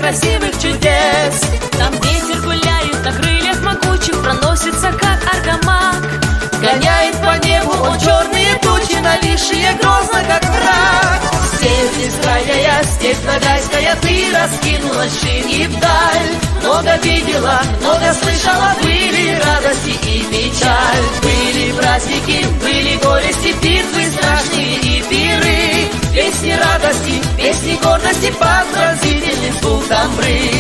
красивых чудес. Там ветер гуляет на крыльях могучих, проносится как аргамак. Гоняет по небу он черные тучи, нависшие грозно, как враг. Степь бескрайняя, степь ногайская, ты раскинулась ширь и вдаль. Много видела, много слышала, были радости и печаль. Были праздники, были горести, битвы страшные и пиры. Песни радости, песни гордости, под пронзительный звук тамбры.